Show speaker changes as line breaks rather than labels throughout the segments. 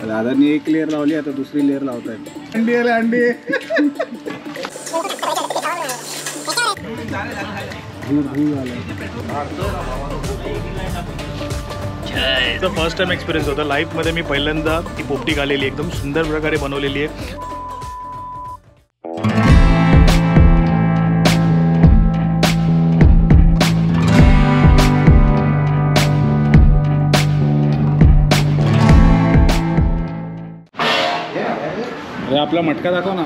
दादांनी एक लेअर लावली, आता दुसरी लेअर लावतायत. अंडी आले अंडी.
फर्स्ट टाइम एक्सपिरियन्स होता लाईफमध्ये. मी पहिल्यांदा ती पोपटी खाल्लेली, एकदम सुंदर प्रकारे बनवलेली आहे.
आपला मटका दाखव ना.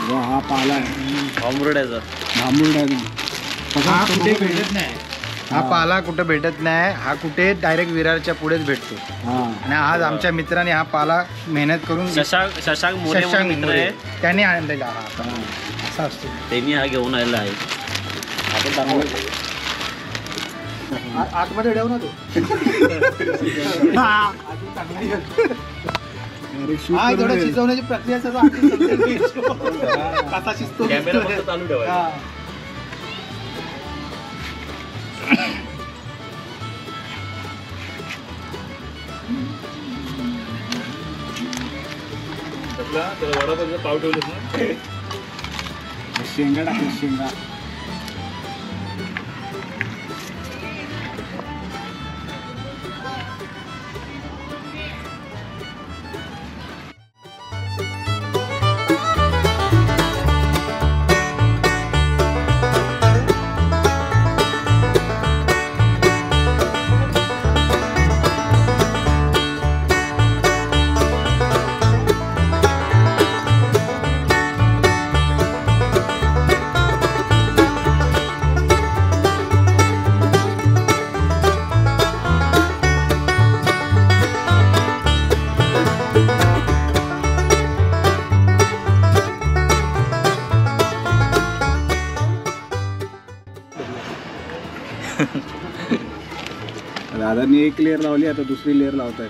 हा पाला आहे भांबुर्ड्याचा.
हा कुठे भेटत नाही. हा पाला कुठे भेटत नाही. हा कुठे डायरेक्ट विरारच्या पुढेच भेटतो. आणि आज आमच्या मित्राने हा पाला मेहनत करून
शशांक मोरे
त्याने आणलेला हा असा असतो.
त्यांनी हा घेऊन आलेला आहे.
आतमध्ये ठेव ना तो. हा थोडं शिजवण्याची प्रक्रिया कसा शिजतो चालू ठेवा.
पाव ठेवलं
शेंगा टाकली. शेंगा दादांनी एक लेअर लावली, आता दुसरी लेअर लावतायत.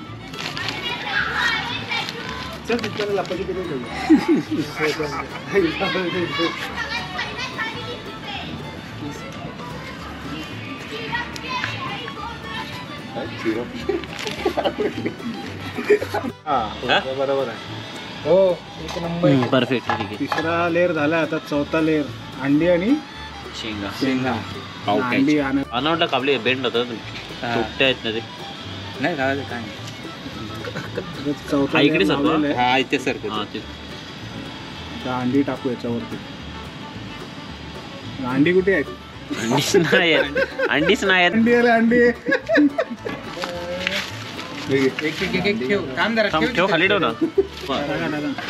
बरोबर आहे.
हो एक नंबर.
परफेक्ट. ठीक आहे.
तिसरा लेअर झाला, आता चौथा लेअर. अंडी आणि शेंगा. अंडी
अनावटा कापली बेंड होतं. तुटत्या आहेत ना ते.
नाही झालं काय
चौथा
इकडे
हा इथे सारखं.
अंडी टाकू याच्यावरती. अंडी कुठे आहेत?
अंडीच नाही आहेत. अंडीच नाही आहेत.
अंडी आले अंडी.
एक ठेव. काम जरा
ठेव खाली ठेव ना.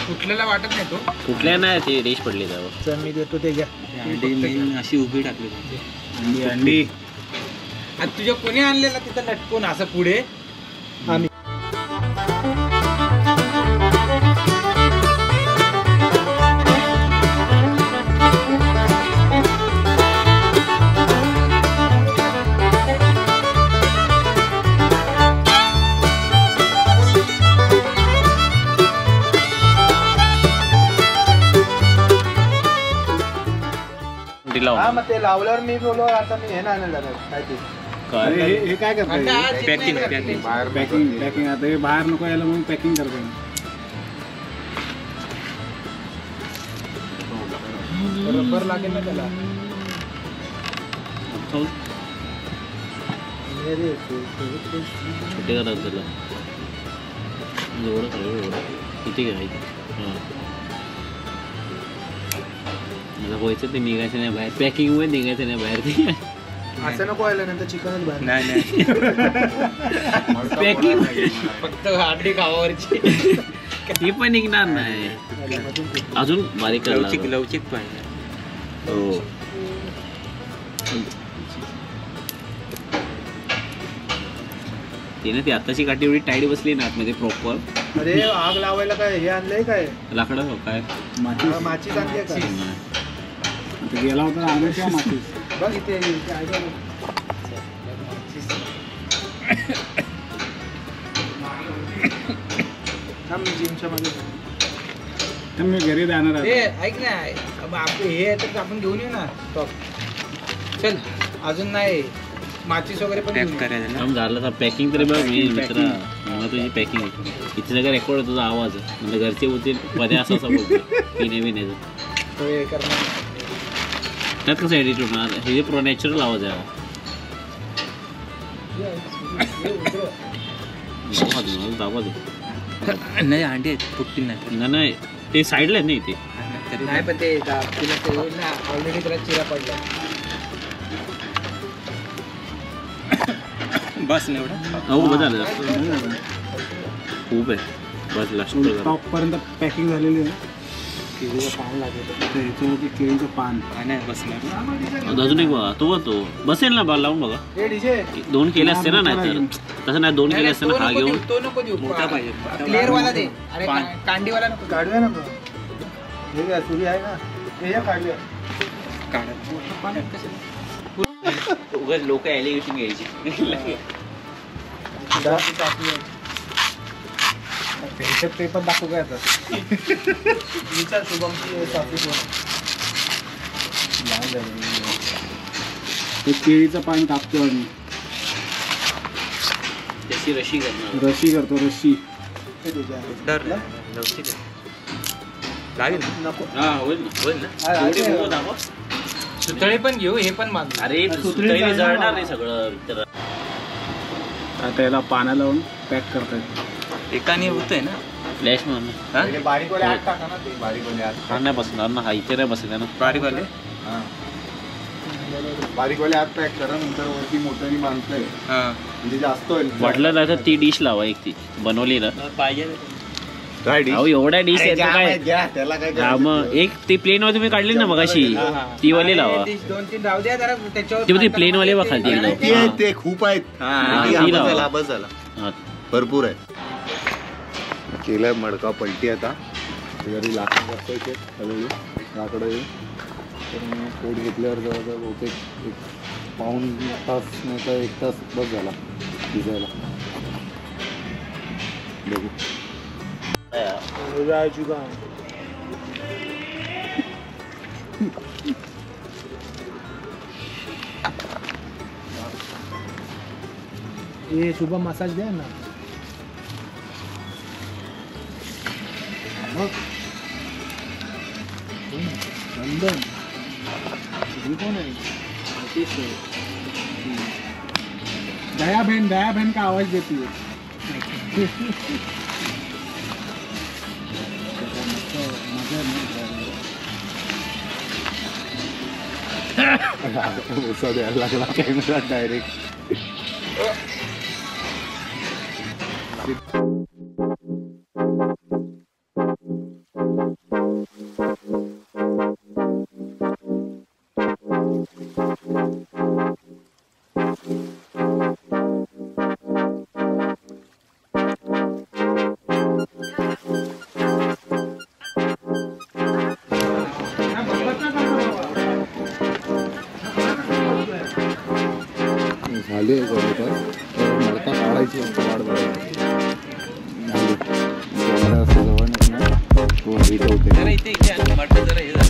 कुठल्याला वाटत नाही तो.
कुठल्या नाही ती डिश पडली त्यावर.
चल मी देतो ते घ्या.
अंडी अशी उभी टाकली.
अंडी अंडी.
आणि तुझ्या कोणी आणलेला तिथं लटकून असं पुढे. आम्ही मग ते लावल्यावर मी बोललो आता मी हे नाही आणलं काय ते.
हे काय करताय?
पॅकिंग.
पॅकिंग. आता हे बाहेर नको यायला म्हणून पॅकिंग करताय.
रबर लागेल ना त्याला.
छोटे करा त्याला. एवढं किती घ्यायचं. मला व्हायचं ते निघायचं नाही बाहेर. पॅकिंगमुळे निघायचं नाही बाहेर. ते
असं नको व्हायला नंतर चिकनच बाहेर.
नाही पॅकिंग
फक्त अंडी खावावरची.
ती पण निघणार नाही. अजून बारीक लवचिक पाहिजे. हो तिने ती आताची काठी एवढी टाईट बसली ना आतमध्ये प्रॉपर.
अरे आग लावायला काय हे आणलंय काय?
लाकडं हो काय
माचीस आणली का?
गेला होता ना आम्ही माचीस.
बघ इथे जिमच्या मध्ये
मी घरी जाणार आहे.
ऐक ना हे तर आपण घेऊन येऊ ना टॉप. चल अजून नाही माचीस वगैरे पण घेऊन ये.
काम झालं तर पॅकिंग तरी बघ मी मित्रा मला तुझी पॅकिंग इथे सगळं रेकॉर्ड आहे तुझा आवाज म्हणजे घरचे होतील मध्ये असं असं बोलतो पिणे बिण्याचं
तो हे करणार.
त्यात कसं एडिट होणार हे प्रो नॅचरल आवाज आहे दाबा दे
नाही अंडी आहेत फुटतील नाही.
नाही ते साईडला आहे ना इथे
नाही पण ते तिला ते होईल ना ऑलरेडी त्याला चिरा पडला.
बस नाही एवढा.
हो बस झालं खूप आहे बस लास्ट
टॉप पर्यंत पॅकिंग झालेली आहे. केळीचं पान लागेल याच्यावरती केळीचं पान.
नाही बस नाही.
अजून एक बघा तो तो बसेल ना लावून बघा.
हे डिशे
2 केले असते ना नाही तर तसं नाही 2 केले असते ना हा घेऊन
तो नको देऊ
मोठा पाहिजे.
क्लिअर वाला दे. अरे कांडीवाला नको.
काढूया ना मग. हे काय सुरी आहे ना हे काढूया.
उगाच लोक एलिगेशन घ्यायची
ते पण दाखवू काय आता.
विचार शुभमची टॉपिक
ते केळीचं पान कापतो आम्ही.
त्याची रशी करणार
रशी करतो रशी.
लागेल
नको.
हा होईल ना एवढी मोठं दाखव.
सुतळे पण घेऊ हे पण माग.
अरे सुतळीने जळणार नाही सगळं तर
आता याला पाना लावून पॅक करतायत.
एकाने होतंय ना
फ्लॅश म्हणून
बारीक वाले आत टाका ना ते बारीक वाले आत.
हा नाही बसणार ना हा इथे नाही बसला ना
बारीक वाले.
बारीक वाले आत पॅक करा नंतर वरती मोठ्याने बांधताय
हां
म्हणजे जास्त होईल.
म्हटलं नाही तर ती डिश लावा एक ती बनवली ना
पाहिजे.
अहो एवढ्या डिश आहेत काय
त्याला काय
हा मग एक ती प्लेन मध्ये तुम्ही काढली ना मगाशी ती वाली लावा.
2-3 राहू द्या जरा त्याच्यावर.
ती प्लेन वाली बघा खालती एकदम
ते खूप आहेत.
ती लावा.
बस झाला
हा.
भरपूर आहे. केलं मडका पलटी आता घरी लाकडं बसवायचे हळूहळू लाकडं येऊन तर मग पोट घेतल्यावर जवळजवळ बहुतेक एक पाऊण तास नाही तर 1 तास बस झाला भिजायला. बघू
ये शुभम मसाज द्या ना. नंदन कोण आहे. दया बहन का आवाज देती है. उसा द्यायला लागला कॅमेरा डायरेक्ट. झाले जवळपास तर मडका काढायची वाढ बघायची झाली कॅमेरा असं जवळ नाही तो हीट होते.
इथे मटण जरा हे झालं.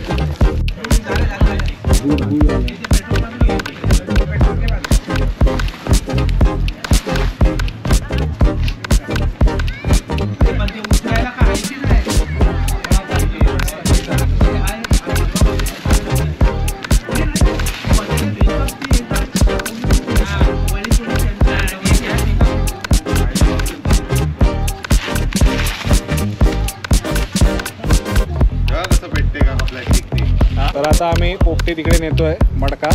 तर आता आम्ही पोपटी तिकडे नेतोय मडका.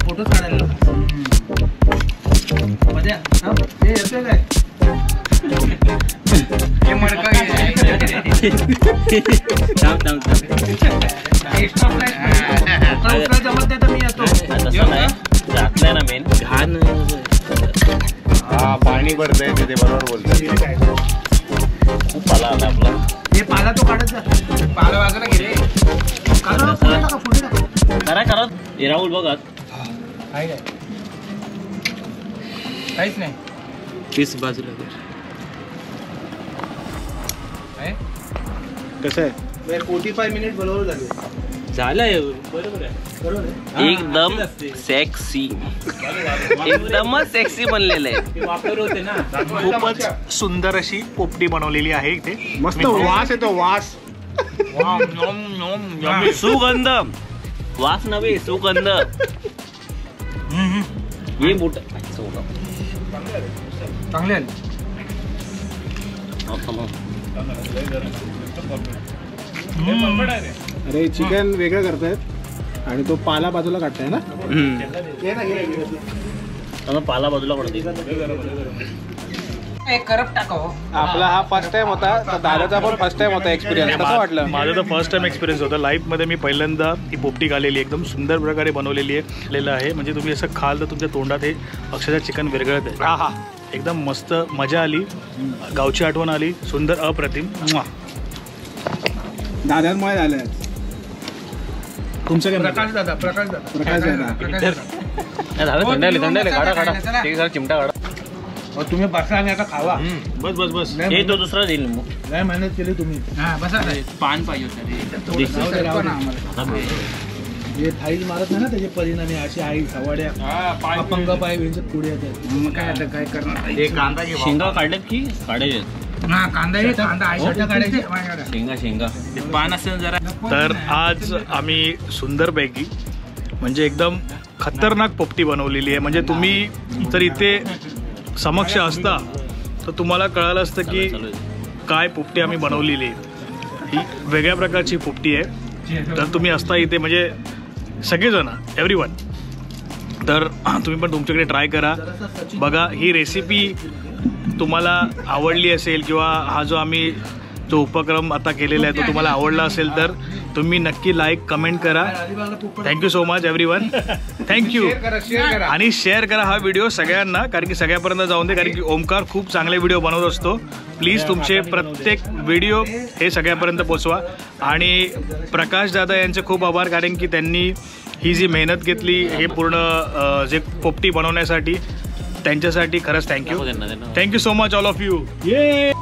फोटो काढायला येतोय काय. हे मडका जमत नाही तर मी येतो.
तसं नाही घातलंय ना मेन घाण
हा पाणी पडतंय तिथे, बरोबर बोलतोय.
खूप पाला आला आपला.
हे पाला तो काढत जा. पाला बाजूला घे रे. काढा, पुढे टाका, पुढे टाका.
करा करा. हे राहुल बघा
आहे काय? काहीच नाही.
पीस बाजूला कर.
आहे?
कसं आहे?
45 मिनिट बरोबर झाले.
झालंय बरोबर आहे.
बरोबर आहे.
एकदम सेक्सी, एकदमच सेक्सी बनलेलं आहे. वापर होते ना.
खूपच सुंदर अशी पोपटी बनवलेली आहे इथे.
मस्त वास येतो, वास.
सुगंध, वास नव्हे सुगंध.
हे मोठ
चांगले आले.
अरे चिकन वेगळं करतायत आणि तो पाला बाजूला काढताय ना.
पाला बाजूला पडते.
एक करप टाका हो.
आपला हा फर्स्ट टाइम होता, तर दादाचा पण फर्स्ट टाइम होता एक्सपिरियन्स. कसं वाटलं?
माझं तर फर्स्ट टाइम एक्सपिरियन्स होता. लाईफमध्ये मी पहिल्यांदा ही पोपटी खाल्लेली, एकदम सुंदर प्रकारे बनवलेली आहे. म्हणजे तुम्ही असं खाल तर तुमच्या तोंडात हे अक्षरशः चिकन विरघळत आहे. हा हा, एकदम मस्त मजा आली, गावची आठवण आली, सुंदर, अप्रतिम.
दादांमुळे झालंय तुमचं काय?
प्रकाश दादा, प्रकाश दादा,
प्रकाश दादा.
थंड काढा काढा. ते जरा चिमटा काढा.
तुम्ही बसा आणि आता खावा.
बस बस बस.
हे तो दुसरा देईल मग.
लय मेहनत केली तुम्ही. हा बसा.
पान पाहिजे होतं.
जे थाळी मारत नाही ना त्याचे परिणामी अशी आई सवाड्या अपंग पाय वेळच्या पुढे येतात. मग काय आता काय करणार?
एक कांदा घे.
शेंगा काढल्यात की काढायचे?
हा कांदा आहे, कांदा आईसाठी काढायचे.
शेंगा शेंगा.
पान असेल जरा.
तर आज आम्ही सुंदरपैकी म्हणजे एकदम खतरनाक पोपटी बनवलेली आहे. म्हणजे तुम्ही जर इथे समक्ष असता तर तुम्हाला कळालं असतं की काय पोपटी आम्ही बनवलेली आहे. ही वेगळ्या प्रकारची पोपटी आहे. तर तुम्ही असता इथे म्हणजे सगळेजण, एव्हरीवन, तर तुम्ही पण तुमच्याकडे ट्राय करा, बघा. ही रेसिपी तुम्हाला आवडली असेल किंवा हा जो आम्ही जो उपक्रम आता केलेला आहे तो तुम्हाला आवडला असेल तर तुम्ही नक्की लाईक कमेंट करा. Thank you so much everyone. Thank you. आणि शेअर करा हा व्हिडिओ सगळ्यांना, कारण की सगळ्यापर्यंत जाऊन दे. कारण की ओमकार खूप चांगले व्हिडिओ बनवत असतो. प्लीज तुमचे प्रत्येक व्हिडिओ हे सगळ्यापर्यंत पोचवा. आणि प्रकाश दादा यांचे खूप आभार, कारण की त्यांनी ही जी मेहनत घेतली हे पूर्ण जे पोपटी बनवण्यासाठी, त्यांच्यासाठी खरंच thank you. Thank you so much all of you. ये